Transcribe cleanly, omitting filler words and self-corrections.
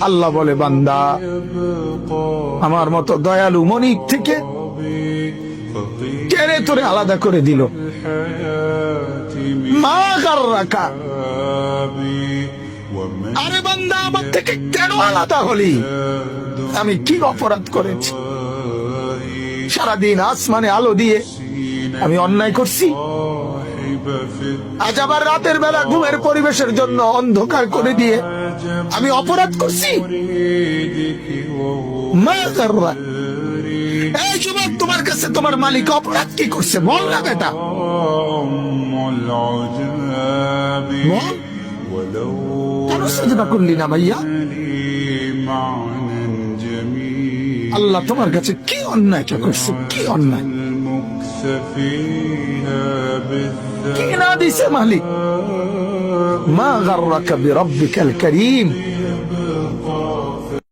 আল্লাহ বলে, বান্দা আমার মতো দয়ালু মনিব থেকে কেড়ে তোরে আলাদা করে দিল। মা গাররাকা, আরে বান্দা আমার থেকে কেন আলাদা হলি? আমি কি অপরাধ করেছি? সারাদিন আসমানে আলো দিয়ে আমি অন্যায় করছি, আজ আবার রাতের বেলা ঘুমের পরিবেশের জন্য অন্ধকার করে দিয়ে আমি অপরাধ করছি। মা গাররাকা, এই যুবক, তোমার কাছে তোমার মালিক অপরাধ কি করছে বল না বেটা, বল। কেন সেজদা করলি না ভাইয়া? আল্লাহ তোমার কাছে কি অন্যায়টা করছে? কি অন্যায় কি না দিছে মালিক? মা গাররাকা বিরব্বিকাল কারীম,